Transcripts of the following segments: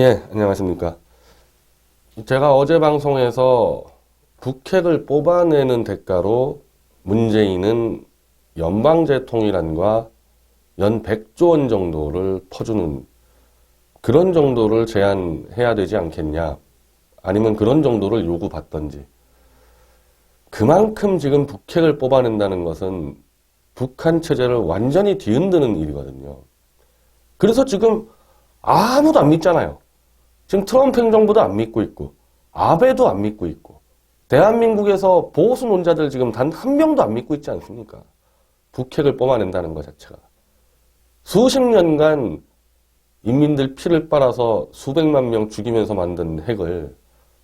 예, 안녕하십니까. 제가 어제 방송에서 북핵을 뽑아내는 대가로 문재인은 연방제 통일안과 연 100조 원 정도를 퍼주는 그런 정도를 제안해야 되지 않겠냐. 아니면 그런 정도를 요구받던지. 그만큼 지금 북핵을 뽑아낸다는 것은 북한 체제를 완전히 뒤흔드는 일이거든요. 그래서 지금 아무도 안 믿잖아요. 지금 트럼프 행정부도 안 믿고 있고, 아베도 안 믿고 있고, 대한민국에서 보수 논자들 지금 단 한 명도 안 믿고 있지 않습니까? 북핵을 뽑아낸다는 것 자체가. 수십 년간 인민들 피를 빨아서 수백만 명 죽이면서 만든 핵을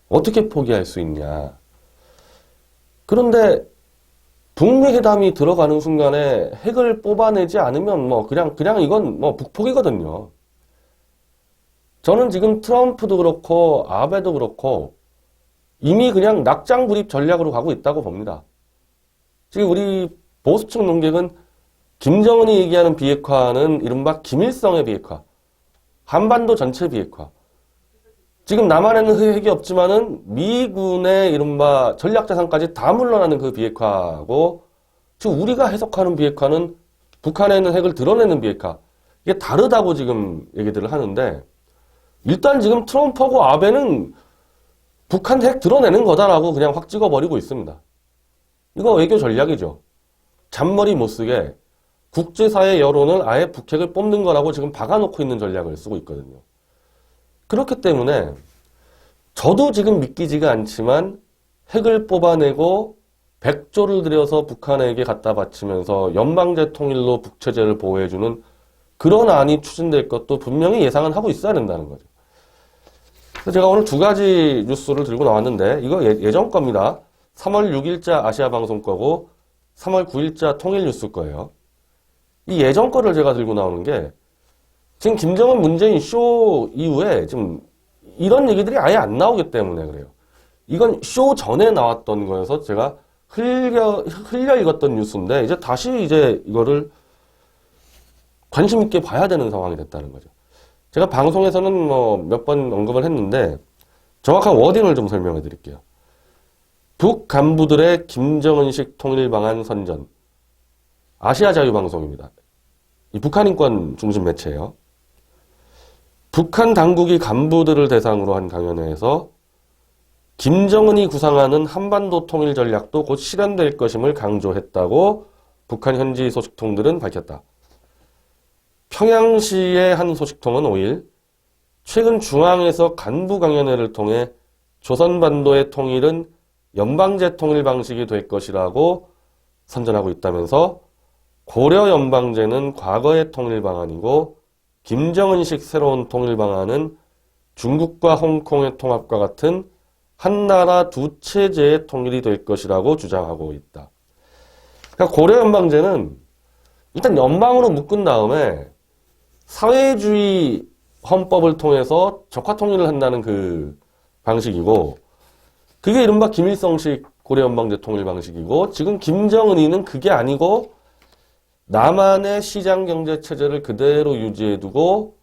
어떻게 포기할 수 있냐. 그런데 북미 회담이 들어가는 순간에 핵을 뽑아내지 않으면 그냥 이건 북폭이거든요. 저는 지금 트럼프도 그렇고 아베도 그렇고 이미 그냥 낙장불입 전략으로 가고 있다고 봅니다. 지금 우리 보수층 논객은 김정은이 얘기하는 비핵화는 이른바 김일성의 비핵화, 한반도 전체 비핵화. 지금 남한에는 핵이 없지만은 미군의 이른바 전략자산까지 다 물러나는 그 비핵화고, 지금 우리가 해석하는 비핵화는 북한에 있는 핵을 드러내는 비핵화. 이게 다르다고 지금 얘기들을 하는데, 일단 지금 트럼프하고 아베는 북한 핵 드러내는 거다라고 그냥 확 찍어버리고 있습니다. 이거 외교 전략이죠. 잔머리 못 쓰게 국제사회 여론을 아예 북핵을 뽑는 거라고 지금 박아놓고 있는 전략을 쓰고 있거든요. 그렇기 때문에 저도 지금 믿기지가 않지만 핵을 뽑아내고 100조를 들여서 북한에게 갖다 바치면서 연방제 통일로 북체제를 보호해주는 그런 안이 추진될 것도 분명히 예상은 하고 있어야 된다는 거죠. 제가 오늘 두 가지 뉴스를 들고 나왔는데 이거 예전 겁니다. 3월 6일자 아시아방송 거고 3월 9일자 통일뉴스 거예요. 이 예전 거를 제가 들고 나오는 게 지금 김정은 문재인 쇼 이후에 지금 이런 얘기들이 아예 안 나오기 때문에 그래요. 이건 쇼 전에 나왔던 거여서 제가 흘려 읽었던 뉴스인데 이제 다시 이거를 관심 있게 봐야 되는 상황이 됐다는 거죠. 제가 방송에서는 몇 번 언급을 했는데 정확한 워딩을 좀 설명해 드릴게요. 북 간부들의 김정은식 통일 방안 선전. 아시아 자유방송입니다. 이 북한 인권 중심 매체예요. 북한 당국이 간부들을 대상으로 한 강연회에서 김정은이 구상하는 한반도 통일 전략도 곧 실현될 것임을 강조했다고 북한 현지 소식통들은 밝혔다. 평양시의 한 소식통은 5일 최근 중앙에서 간부 강연회를 통해 조선반도의 통일은 연방제 통일 방식이 될 것이라고 선전하고 있다면서 고려 연방제는 과거의 통일 방안이고 김정은식 새로운 통일 방안은 중국과 홍콩의 통합과 같은 한나라 두 체제의 통일이 될 것이라고 주장하고 있다. 그러니까 고려 연방제는 일단 연방으로 묶은 다음에 사회주의 헌법을 통해서 적화 통일을 한다는 그 방식이고, 그게 이른바 김일성식 고려연방제 통일 방식이고, 지금 김정은이는 그게 아니고 남한의 시장경제체제를 그대로 유지해두고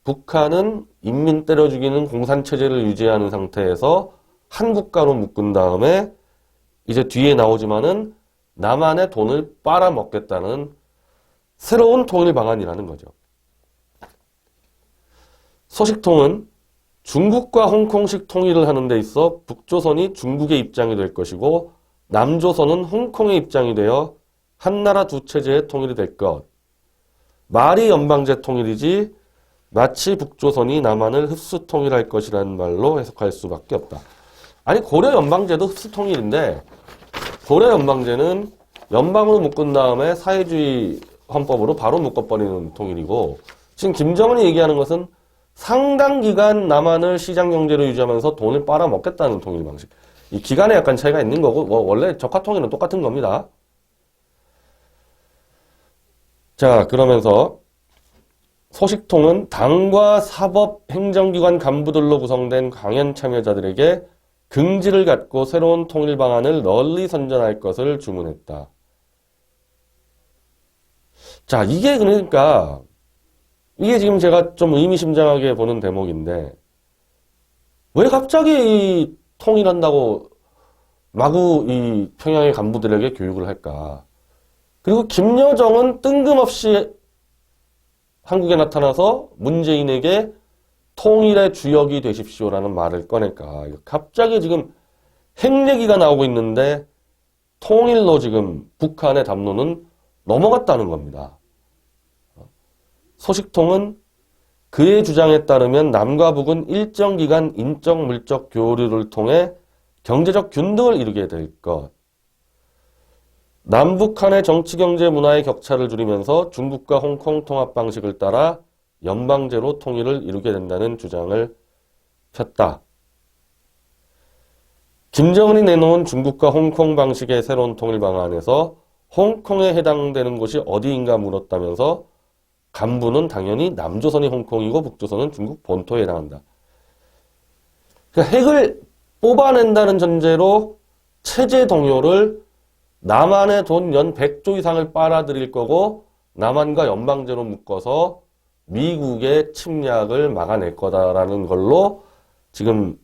북한은 인민 때려 죽이는 공산체제를 유지하는 상태에서 한 국가로 묶은 다음에 이제 뒤에 나오지만은 남한의 돈을 빨아먹겠다는 새로운 통일 방안이라는 거죠. 소식통은 중국과 홍콩식 통일을 하는 데 있어 북조선이 중국의 입장이 될 것이고 남조선은 홍콩의 입장이 되어 한나라 두 체제의 통일이 될 것. 말이 연방제 통일이지 마치 북조선이 남한을 흡수 통일할 것이라는 말로 해석할 수밖에 없다. 아니 고려 연방제도 흡수 통일인데 고려 연방제는 연방으로 묶은 다음에 사회주의 헌법으로 바로 묶어버리는 통일이고, 지금 김정은이 얘기하는 것은 상당 기간 남한을 시장경제로 유지하면서 돈을 빨아먹겠다는 통일 방식. 이 기간에 약간 차이가 있는 거고, 원래 적화통일은 똑같은 겁니다. 자, 그러면서 소식통은 당과 사법 행정기관 간부들로 구성된 강연 참여자들에게 긍지를 갖고 새로운 통일 방안을 널리 선전할 것을 주문했다. 자, 이게 그러니까 이게 지금 제가 좀 의미심장하게 보는 대목인데, 왜 갑자기 이 통일한다고 마구 이 평양의 간부들에게 교육을 할까? 그리고 김여정은 뜬금없이 한국에 나타나서 문재인에게 통일의 주역이 되십시오라는 말을 꺼낼까? 갑자기 지금 핵얘기가 나오고 있는데 통일로 지금 북한의 담론은 넘어갔다는 겁니다. 소식통은 그의 주장에 따르면 남과 북은 일정 기간 인적 물적 교류를 통해 경제적 균등을 이루게 될 것. 남북한의 정치, 경제, 문화의 격차를 줄이면서 중국과 홍콩 통합 방식을 따라 연방제로 통일을 이루게 된다는 주장을 폈다. 김정은이 내놓은 중국과 홍콩 방식의 새로운 통일 방안에서 홍콩에 해당되는 곳이 어디인가 물었다면서 간부는 당연히 남조선이 홍콩이고 북조선은 중국 본토에 해당한다. 그러니까 핵을 뽑아낸다는 전제로 체제 동요를 남한의 돈 연 100조 이상을 빨아들일 거고 남한과 연방제로 묶어서 미국의 침략을 막아낼 거다라는 걸로 지금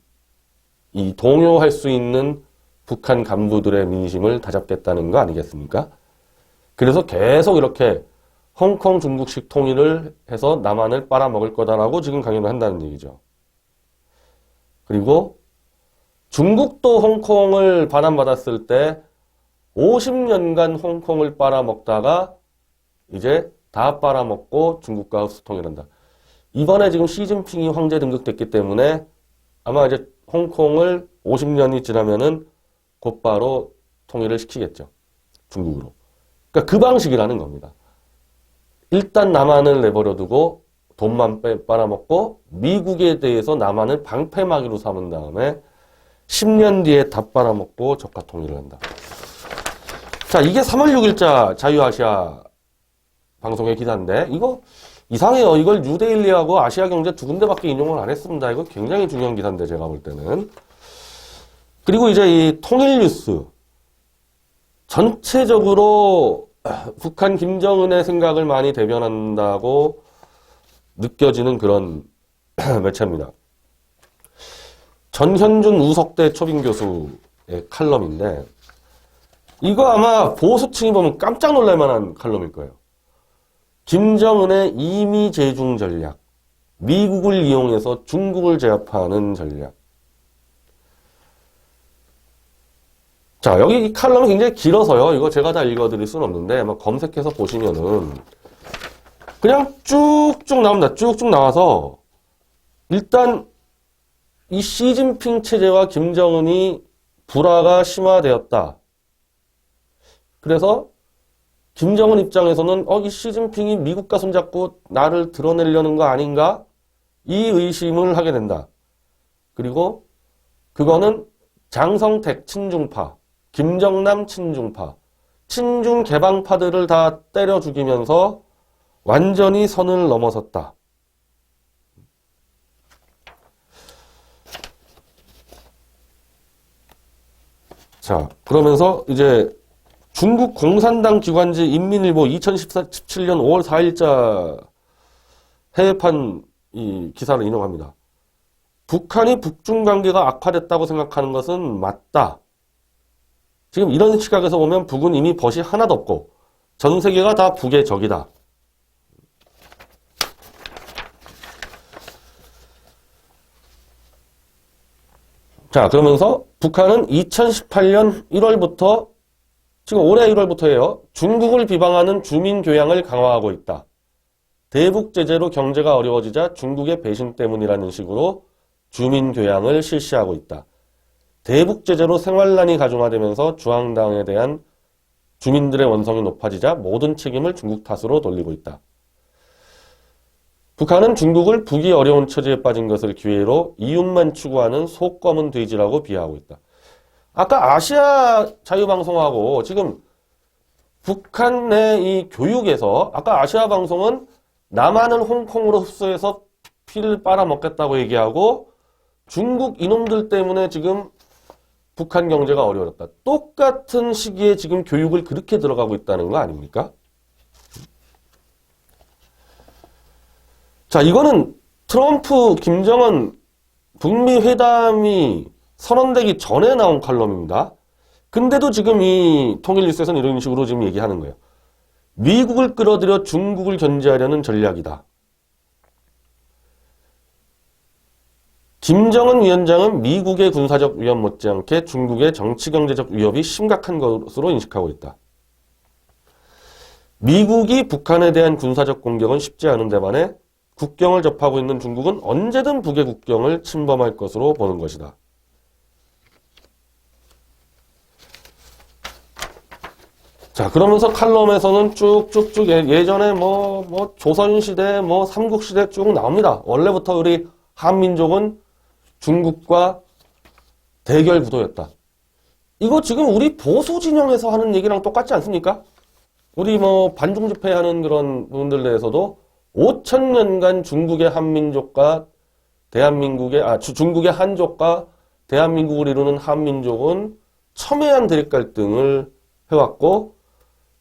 이 동요할 수 있는 북한 간부들의 민심을 다잡겠다는 거 아니겠습니까? 그래서 계속 이렇게 홍콩 중국식 통일을 해서 남한을 빨아먹을 거다라고 지금 강연을 한다는 얘기죠. 그리고 중국도 홍콩을 반환받았을 때 50년간 홍콩을 빨아먹다가 이제 다 빨아먹고 중국과 흡수통일한다. 이번에 지금 시진핑이 황제 등극됐기 때문에 아마 이제 홍콩을 50년이 지나면은 곧바로 통일을 시키겠죠. 중국으로. 그러니까 그 방식이라는 겁니다. 일단 남한을 내버려두고 돈만 빨아먹고 미국에 대해서 남한을 방패막이로 삼은 다음에 10년 뒤에 다 빨아먹고 적화 통일을 한다. 자, 이게 3월 6일자 자유아시아 방송의 기사인데 이거 이상해요. 이걸 뉴데일리하고 아시아경제 두 군데밖에 인용을 안 했습니다. 이거 굉장히 중요한 기사인데 제가 볼 때는. 그리고 이제 이 통일뉴스 전체적으로 북한 김정은의 생각을 많이 대변한다고 느껴지는 그런 매체입니다. 전현준 우석대 초빙 교수의 칼럼인데 이거 아마 보수층이 보면 깜짝 놀랄 만한 칼럼일 거예요. 김정은의 이미 제중 전략, 미국을 이용해서 중국을 제압하는 전략. 자, 여기 이 칼럼이 굉장히 길어서요. 이거 제가 다 읽어드릴 수는 없는데 막 검색해서 보시면은 그냥 쭉쭉 나옵니다. 쭉쭉 나와서 일단 이 시진핑 체제와 김정은이 불화가 심화되었다. 그래서 김정은 입장에서는 이 시진핑이 미국과 손잡고 나를 드러내려는 거 아닌가? 이 의심을 하게 된다. 그리고 그거는 장성택 친중파, 김정남 친중파, 친중 개방파들을 다 때려 죽이면서 완전히 선을 넘어섰다. 자, 그러면서 이제 중국 공산당 기관지 인민일보 2017년 5월 4일자 해외판 이 기사를 인용합니다. 북한이 북중 관계가 악화됐다고 생각하는 것은 맞다. 지금 이런 시각에서 보면 북은 이미 벗이 하나도 없고 전 세계가 다 북의 적이다. 자, 그러면서 북한은 2018년 1월부터 지금 올해 1월부터예요. 중국을 비방하는 주민 교양을 강화하고 있다. 대북 제재로 경제가 어려워지자 중국의 배신 때문이라는 식으로 주민 교양을 실시하고 있다. 대북 제재로 생활난이 가중화되면서 중앙당에 대한 주민들의 원성이 높아지자 모든 책임을 중국 탓으로 돌리고 있다. 북한은 중국을 북이 어려운 처지에 빠진 것을 기회로 이윤만 추구하는 속검은 돼지라고 비하하고 있다. 아까 아시아 자유방송하고 지금 북한 내 이 교육에서 아까 아시아 방송은 남한을 홍콩으로 흡수해서 피를 빨아먹겠다고 얘기하고 중국 이놈들 때문에 지금 북한 경제가 어려웠다. 똑같은 시기에 지금 교육을 그렇게 들어가고 있다는 거 아닙니까? 자, 이거는 트럼프, 김정은 북미 회담이 선언되기 전에 나온 칼럼입니다. 근데도 지금 이 통일뉴스에서는 이런 식으로 지금 얘기하는 거예요. 미국을 끌어들여 중국을 견제하려는 전략이다. 김정은 위원장은 미국의 군사적 위협 못지않게 중국의 정치-경제적 위협이 심각한 것으로 인식하고 있다. 미국이 북한에 대한 군사적 공격은 쉽지 않은데 반해 국경을 접하고 있는 중국은 언제든 북의 국경을 침범할 것으로 보는 것이다. 자, 그러면서 칼럼에서는 쭉쭉쭉 예전에 조선시대, 삼국시대 쭉 나옵니다. 원래부터 우리 한민족은 중국과 대결 구도였다. 이거 지금 우리 보수 진영에서 하는 얘기랑 똑같지 않습니까? 우리 반중 집회하는 그런 분들 내에서도 5,000년간 중국의 한민족과 중국의 한족과 대한민국을 이루는 한민족은 첨예한 대립 갈등을 해왔고,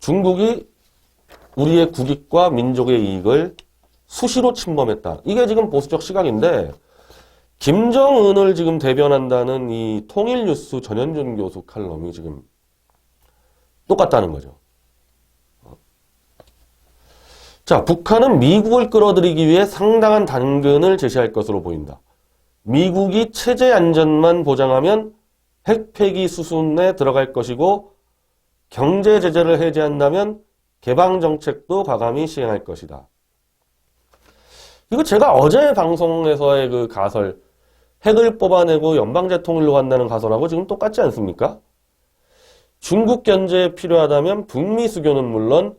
중국이 우리의 국익과 민족의 이익을 수시로 침범했다. 이게 지금 보수적 시각인데, 김정은을 지금 대변한다는 이 통일뉴스 전현준 교수 칼럼이 지금 똑같다는 거죠. 자, 북한은 미국을 끌어들이기 위해 상당한 단근을 제시할 것으로 보인다. 미국이 체제 안전만 보장하면 핵 폐기 수순에 들어갈 것이고, 경제 제재를 해제한다면 개방 정책도 과감히 시행할 것이다. 이거 제가 어제 방송에서의 그 가설, 핵을 뽑아내고 연방제 통일로 간다는 가설하고 지금 똑같지 않습니까? 중국 견제에 필요하다면 북미 수교는 물론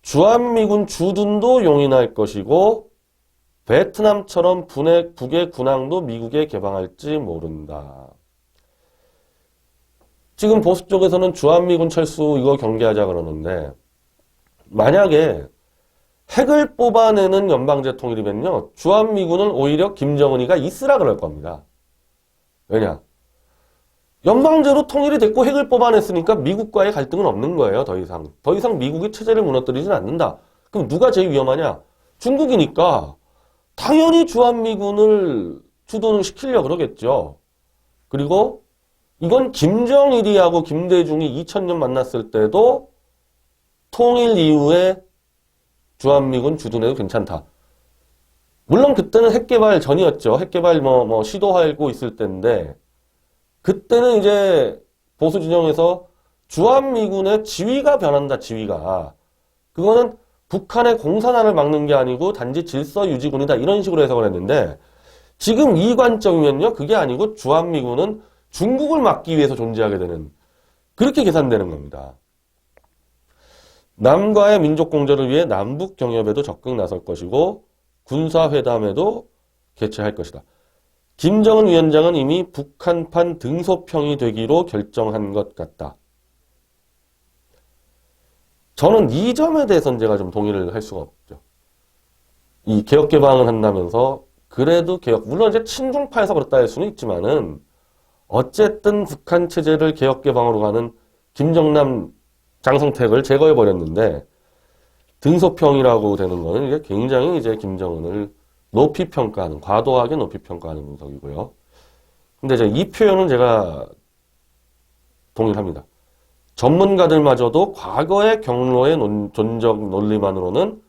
주한미군 주둔도 용인할 것이고, 베트남처럼 북의 군항도 미국에 개방할지 모른다. 지금 보수 쪽에서는 주한미군 철수 이거 경계하자 그러는데, 만약에 핵을 뽑아내는 연방제 통일이면요, 주한미군은 오히려 김정은이가 있으라 그럴 겁니다. 왜냐? 연방제로 통일이 됐고 핵을 뽑아냈으니까 미국과의 갈등은 없는 거예요, 더 이상. 더 이상 미국이 체제를 무너뜨리진 않는다. 그럼 누가 제일 위험하냐? 중국이니까 당연히 주한미군을 주둔을 시키려고 그러겠죠. 그리고 이건 김정일이하고 김대중이 2000년 만났을 때도 통일 이후에 주한미군 주둔해도 괜찮다. 물론 그때는 핵개발 전이었죠. 핵개발 시도하고 있을 때인데, 그때는 이제 보수 진영에서 주한미군의 지위가 변한다, 지위가. 그거는 북한의 공산화를 막는 게 아니고 단지 질서 유지군이다, 이런 식으로 해석을 했는데, 지금 이 관점이면요, 그게 아니고 주한미군은 중국을 막기 위해서 존재하게 되는, 그렇게 계산되는 겁니다. 남과의 민족 공조를 위해 남북 경협에도 적극 나설 것이고 군사회담에도 개최할 것이다. 김정은 위원장은 이미 북한판 등소평이 되기로 결정한 것 같다. 저는 이 점에 대해서는 제가 좀 동의를 할 수가 없죠. 이 개혁 개방을 한다면서 그래도 물론 이제 친중파에서 그렇다 할 수는 있지만은 어쨌든 북한 체제를 개혁 개방으로 가는 김정남 장성택을 제거해버렸는데, 등소평이라고 되는 거는 이게 굉장히 이제 김정은을 높이 평가하는, 과도하게 높이 평가하는 분석이고요. 근데 이제 이 표현은 제가 동일합니다. 전문가들마저도 과거의 경로의 존적 논리만으로는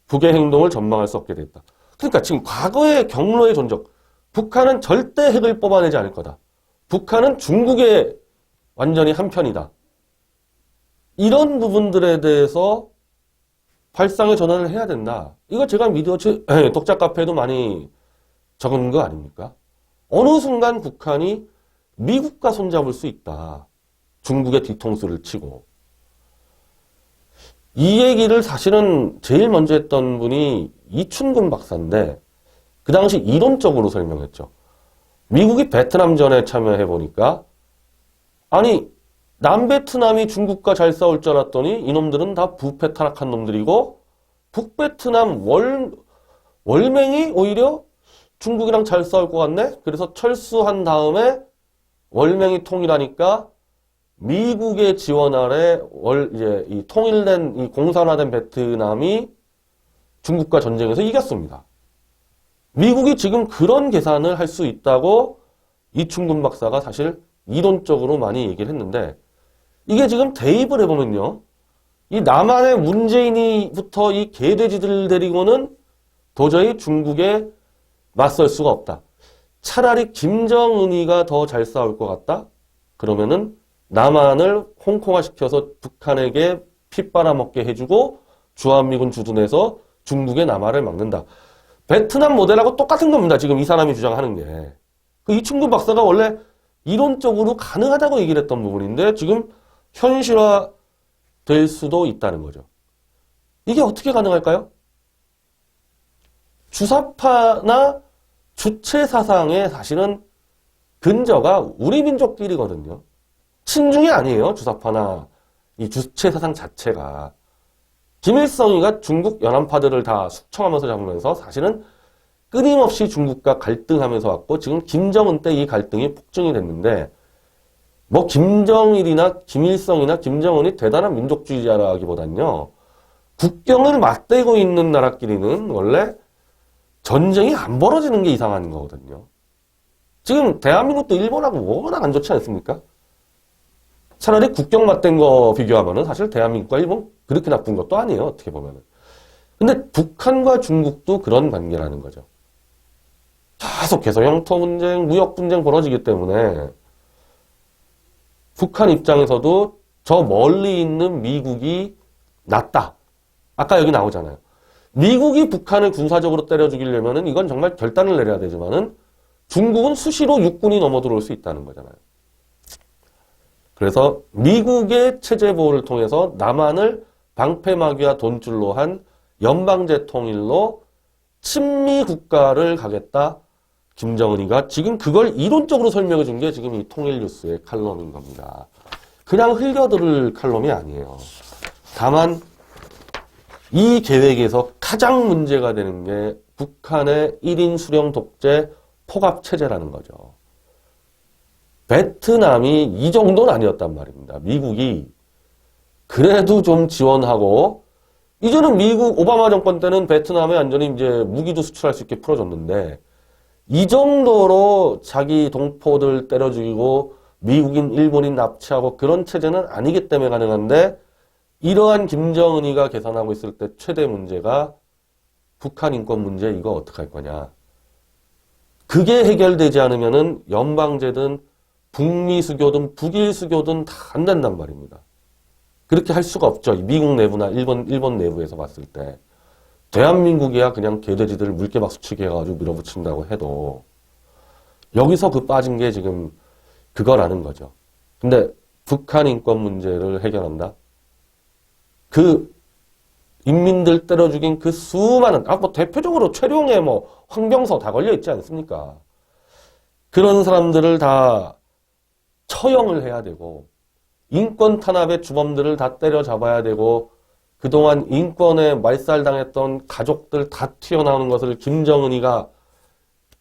북의 행동을 전망할 수 없게 됐다. 그러니까 지금 과거의 경로의 존적, 북한은 절대 핵을 뽑아내지 않을 거다. 북한은 중국의 완전히 한편이다. 이런 부분들에 대해서 발상의 전환을 해야 된다. 이거 제가 미디어 독자 카페에도 많이 적은 거 아닙니까? 어느 순간 북한이 미국과 손잡을 수 있다. 중국의 뒤통수를 치고. 이 얘기를 사실은 제일 먼저 했던 분이 이춘근 박사인데, 그 당시 이론적으로 설명했죠. 미국이 베트남전에 참여해보니까, 아니, 남베트남이 중국과 잘 싸울 줄 알았더니 이놈들은 다 부패 타락한 놈들이고, 북베트남 월맹이 오히려 중국이랑 잘 싸울 것 같네? 그래서 철수한 다음에 월맹이 통일하니까 미국의 지원 아래 이제 이 통일된, 이 공산화된 베트남이 중국과 전쟁에서 이겼습니다. 미국이 지금 그런 계산을 할 수 있다고 이충근 박사가 사실 이론적으로 많이 얘기를 했는데 이게 지금 대입을 해보면요. 이 남한의 문재인이부터 이 개돼지들을 데리고는 도저히 중국에 맞설 수가 없다. 차라리 김정은이가 더 잘 싸울 것 같다? 그러면은 남한을 홍콩화시켜서 북한에게 피 빨아먹게 해주고 주한미군 주둔해서 중국의 남하를 막는다. 베트남 모델하고 똑같은 겁니다. 지금 이 사람이 주장하는 게. 그 이충근 박사가 원래 이론적으로 가능하다고 얘기를 했던 부분인데 지금 현실화 될 수도 있다는 거죠. 이게 어떻게 가능할까요? 주사파나 주체 사상의 사실은 근저가 우리 민족끼리거든요. 친중이 아니에요. 주사파나 이 주체 사상 자체가. 김일성이가 중국 연안파들을 다 숙청하면서 잡으면서 사실은 끊임없이 중국과 갈등하면서 왔고 지금 김정은 때 이 갈등이 폭증이 됐는데 뭐 김정일이나 김일성이나 김정은이 대단한 민족주의자라기보단요. 국경을 맞대고 있는 나라끼리는 원래 전쟁이 안 벌어지는 게 이상한 거거든요. 지금 대한민국도 일본하고 워낙 안 좋지 않습니까? 차라리 국경 맞댄 거 비교하면은 사실 대한민국과 일본 그렇게 나쁜 것도 아니에요. 어떻게 보면은. 근데 북한과 중국도 그런 관계라는 거죠. 계속해서 영토 분쟁, 무역 분쟁 벌어지기 때문에 북한 입장에서도 저 멀리 있는 미국이 낫다. 아까 여기 나오잖아요. 미국이 북한을 군사적으로 때려 죽이려면은 이건 정말 결단을 내려야 되지만은 중국은 수시로 육군이 넘어 들어올 수 있다는 거잖아요. 그래서 미국의 체제 보호를 통해서 남한을 방패막이와 돈줄로 한 연방제 통일로 친미 국가를 가겠다. 김정은이가 지금 그걸 이론적으로 설명해 준 게 지금 이 통일뉴스의 칼럼인 겁니다. 그냥 흘려들을 칼럼이 아니에요. 다만 이 계획에서 가장 문제가 되는 게 북한의 1인 수령 독재 포갑 체제라는 거죠. 베트남이 이 정도는 아니었단 말입니다. 미국이 그래도 좀 지원하고 이제는 미국 오바마 정권 때는 베트남에 완전히 이제 무기도 수출할 수 있게 풀어줬는데 이 정도로 자기 동포들 때려 죽이고 미국인, 일본인 납치하고 그런 체제는 아니기 때문에 가능한데 이러한 김정은이가 계산하고 있을 때 최대 문제가 북한 인권 문제 이거 어떡할 거냐. 그게 해결되지 않으면은 연방제든 북미 수교든 북일 수교든 다 안 된단 말입니다. 그렇게 할 수가 없죠. 미국 내부나 일본 내부에서 봤을 때. 대한민국이야 그냥 개돼지들을 물개박수치게 해가지고 밀어붙인다고 해도 여기서 그 빠진 게 지금 그거라는 거죠. 근데 북한 인권 문제를 해결한다? 그 인민들 때려 죽인 그 수많은 뭐 대표적으로 최룡해 뭐 황병서 다 걸려 있지 않습니까? 그런 사람들을 다 처형을 해야 되고 인권 탄압의 주범들을 다 때려잡아야 되고 그동안 인권에 말살당했던 가족들 다 튀어나오는 것을 김정은이가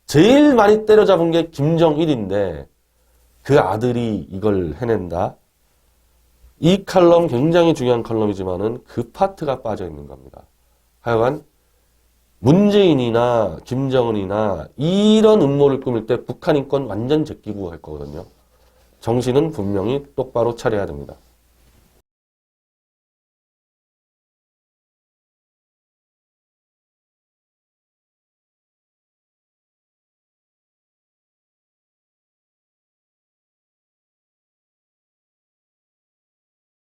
제일 많이 때려잡은 게 김정일인데 그 아들이 이걸 해낸다? 이 칼럼 굉장히 중요한 칼럼이지만은 그 파트가 빠져 있는 겁니다. 하여간 문재인이나 김정은이나 이런 음모를 꾸밀 때 북한 인권 완전 제끼고 할 거거든요. 정신은 분명히 똑바로 차려야 됩니다.